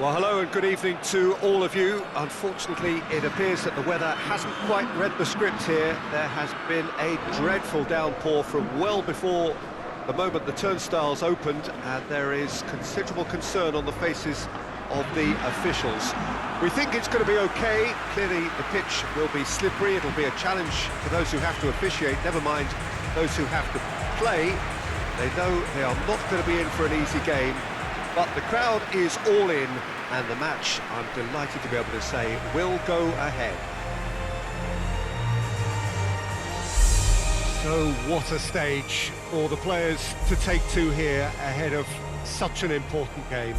Well, hello and good evening to all of you. Unfortunately, it appears that the weather hasn't quite read the script here. There has been a dreadful downpour from well before the moment the turnstiles opened, and there is considerable concern on the faces of the officials. We think it's going to be okay. Clearly, the pitch will be slippery. It'll be a challenge for those who have to officiate, never mind those who have to play. They know they are not going to be in for an easy game. But the crowd is all in, and the match, I'm delighted to be able to say, will go ahead. So what a stage for the players to take to here ahead of such an important game.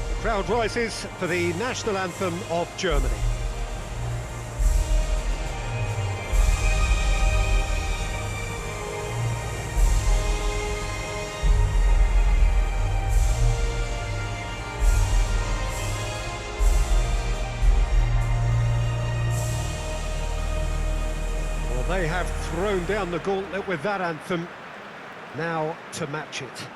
The crowd rises for the national anthem of Germany. They have thrown down the gauntlet with that anthem, now to match it.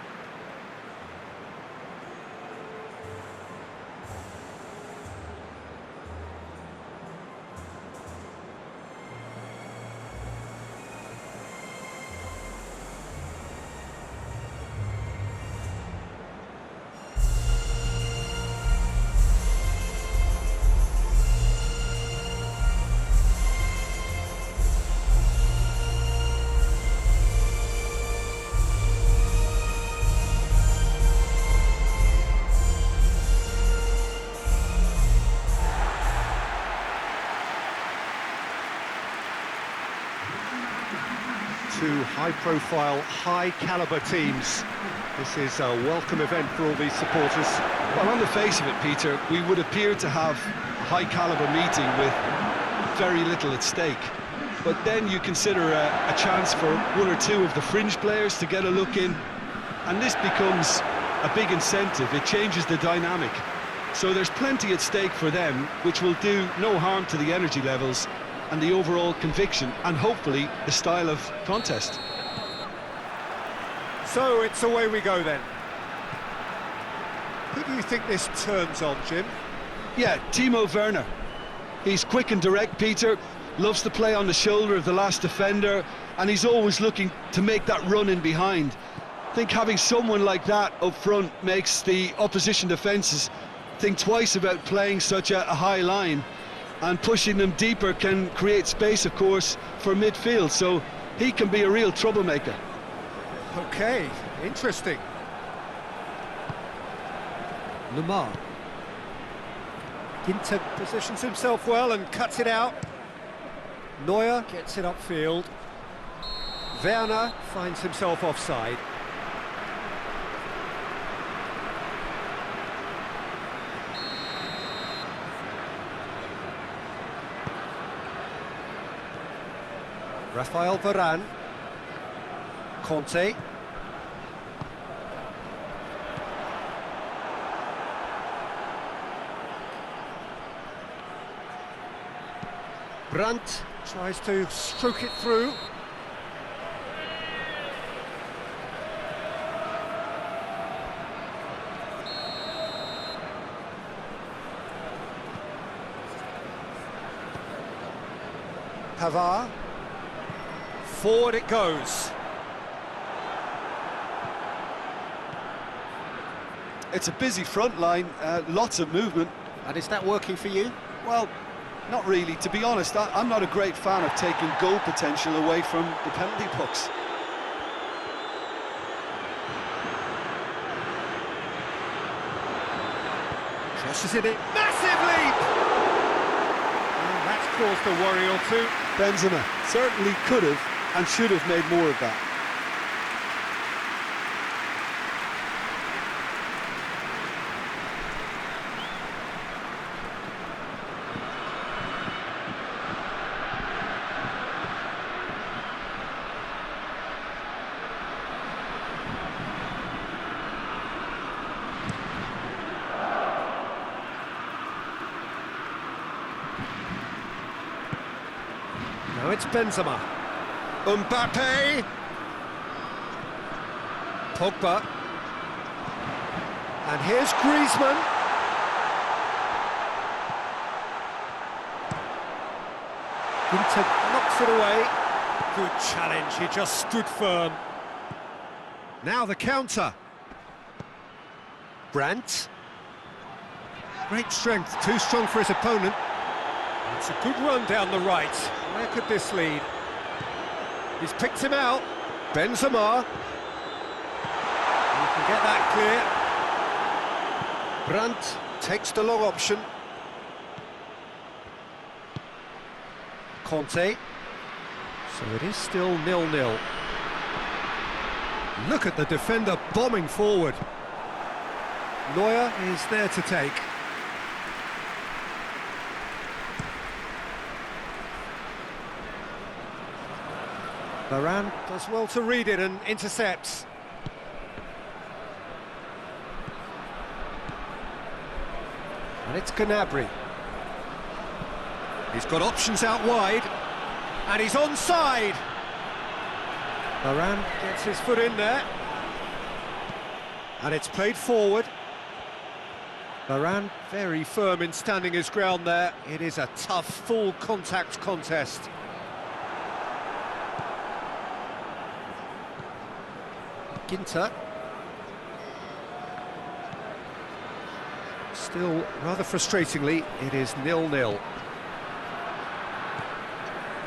Two high-profile, high-caliber teams. This is a welcome event for all these supporters. Well, on the face of it, Peter, we would appear to have a high-caliber meeting with very little at stake. But then you consider a chance for one or two of the fringe players to get a look in, and this becomes a big incentive. It changes the dynamic. So there's plenty at stake for them, which will do no harm to the energy levels and the overall conviction, and hopefully the style of contest. So it's away we go then. Who do you think this turns on, Jim? Yeah, Timo Werner. He's quick and direct, Peter, loves to play on the shoulder of the last defender, and he's always looking to make that run in behind. I think having someone like that up front makes the opposition defences think twice about playing such a high line, and pushing them deeper can create space, of course, for midfield, so he can be a real troublemaker. Okay, interesting. Lemar. Ginter positions himself well and cuts it out. Neuer gets it upfield. Werner finds himself offside. Rafael Varane. Conte. Brandt tries to stroke it through. Pavard. Forward it goes. It's a busy front line, lots of movement. And is that working for you? Well, not really. To be honest, I'm not a great fan of taking goal potential away from the penalty box. Crosses it in. Massive leap! And that's caused a worry or two. Benzema certainly could have and should have made more of that. Now it's Benzema. Mbappe. Pogba. And here's Griezmann. Ginter knocks it away. Good challenge, he just stood firm. Now the counter. Brandt. Great strength, too strong for his opponent. It's a good run down the right. Where could this lead? He's picked him out. Benzema. You can get that clear. Brandt takes the long option. Conte. So it is still 0-0. Look at the defender bombing forward. Neuer is there to take. Varane does well to read it and intercepts. And it's Gnabry. He's got options out wide, and he's onside. Varane gets his foot in there, and it's played forward. Varane very firm in standing his ground there. It is a tough, full contact contest. Ginter. Still, rather frustratingly, it is 0-0.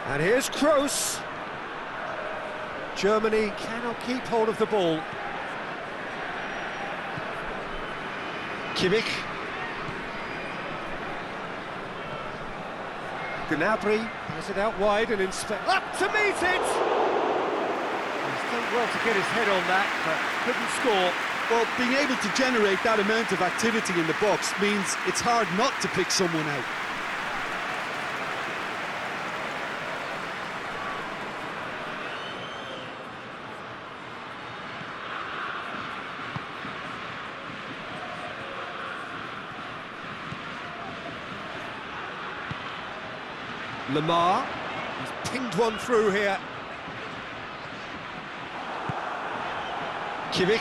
And here's Kroos. Germany cannot keep hold of the ball. Kimmich. Gnabry has it out wide and up to meet it! He's done well to get his head on that, but couldn't score. Well, being able to generate that amount of activity in the box means it's hard not to pick someone out. Lamar, he's pinged one through here. Kimmich.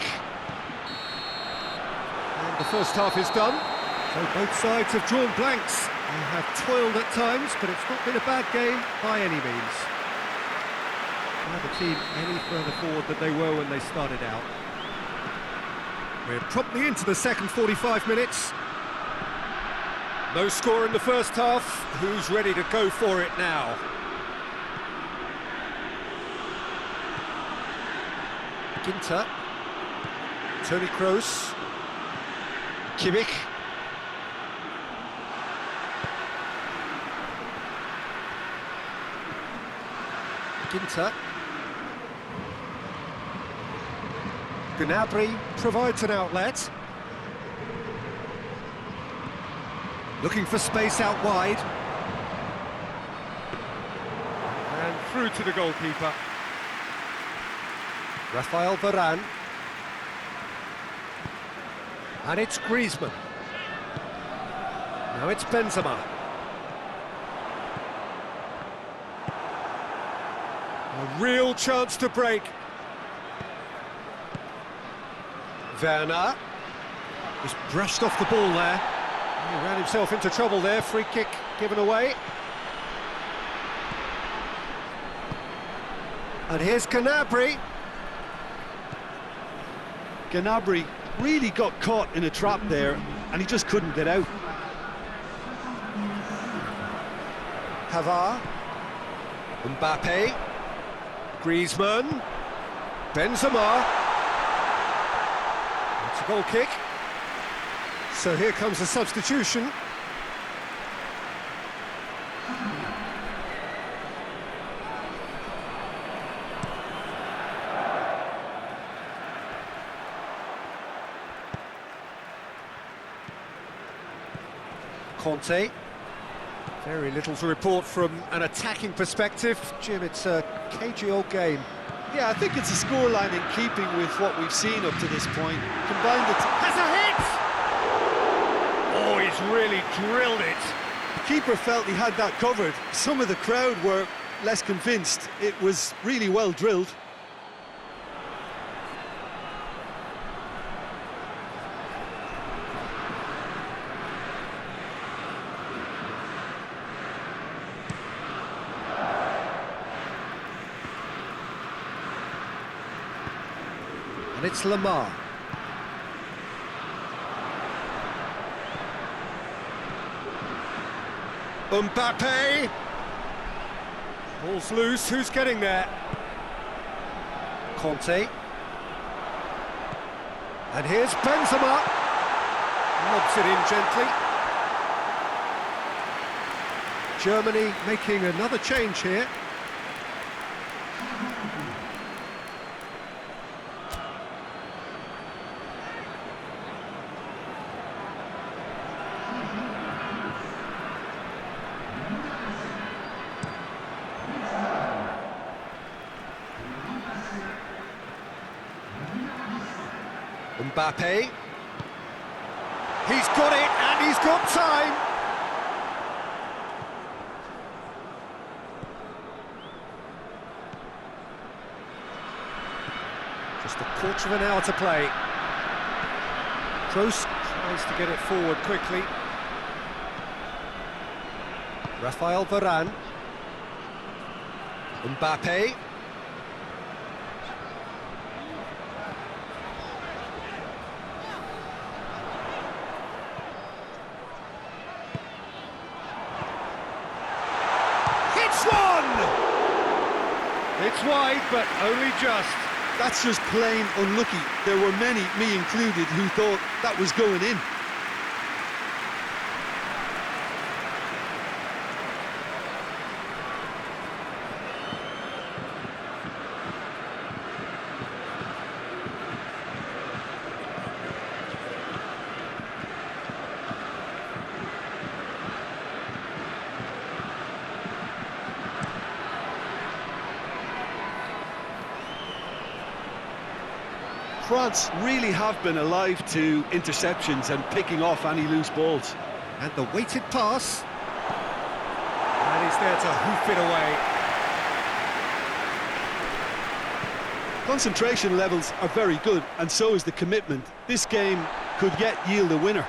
And the first half is done. So both sides have drawn blanks. They have toiled at times, but it's not been a bad game by any means. Neither team any further forward than they were when they started out. We're promptly into the second 45 minutes. No score in the first half. Who's ready to go for it now? Ginter. Toni Kroos. Kimmich. Ginter. Gnabry provides an outlet. Looking for space out wide. And through to the goalkeeper. Raphael Varane. And it's Griezmann. Now it's Benzema. A real chance to break. Werner. He's brushed off the ball there. He ran himself into trouble there. Free kick given away. And here's Gnabry. Gnabry really got caught in a trap there, and he just couldn't get out. Pavard. Mbappe. Griezmann. Benzema. It's a goal kick. So here comes a substitution. Conte. Very little to report from an attacking perspective. Jim, it's a cagey old game. Yeah, I think it's a scoreline in keeping with what we've seen up to this point. Combined it has a hit! Oh, he's really drilled it. The keeper felt he had that covered. Some of the crowd were less convinced. It was really well drilled. it's Lamar. Mbappe. Ball's loose, who's getting there? Conte. And here's Benzema. Lobs it in gently. Germany making another change here. Mbappe. He's got it, and he's got time. Just a quarter of an hour to play. Kroos tries to get it forward quickly. Rafael Varane. Mbappe. It's wide, but only just. That's just plain unlucky. There were many, me included, who thought that was going in. France really have been alive to interceptions and picking off any loose balls. And the weighted pass. And he's there to hoof it away. Concentration levels are very good, and so is the commitment. This game could yet yield a winner.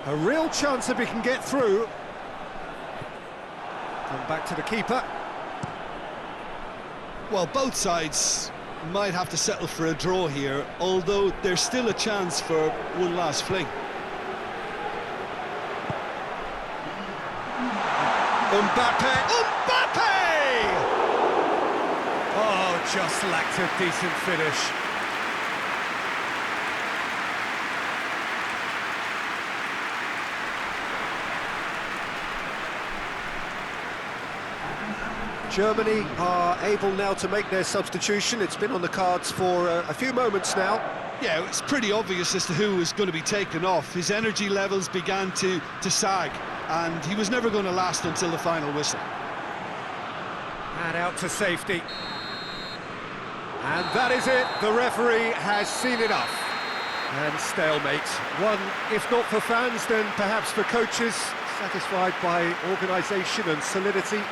A real chance if he can get through. Come back to the keeper. Well, both sides might have to settle for a draw here, although there's still a chance for one last fling. Mbappe! Mbappe! Oh, just lacked a decent finish. Germany are able now to make their substitution. It's been on the cards for a few moments now. Yeah, it's pretty obvious as to who was going to be taken off. His energy levels began to sag, and he was never going to last until the final whistle. And out to safety. And that is it. The referee has seen enough. And stalemate. One, if not for fans, then perhaps for coaches, satisfied by organisation and solidity.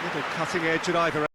Little cutting edge at either end.